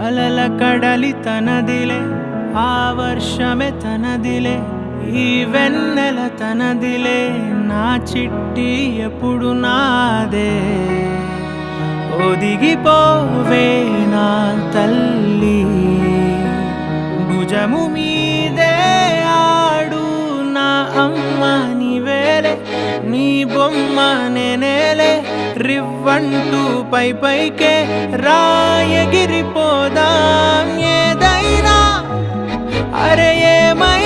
అలల కడలి తనదిలే, ఆ వర్షమే తనదిలే, ఈ వెన్నెల తనదిలే, నా చిట్టి ఎప్పుడు నాదే. ఒదిగిపోవే నా తల్లి, భుజము మీదే ఆడు నా అమ్మ నీవేలే, నీ బొమ్మ నేనేలే, రివ్వంటూ పై పైకే రాయగిరిపోదాం ఏదైనా, అరే ఏమై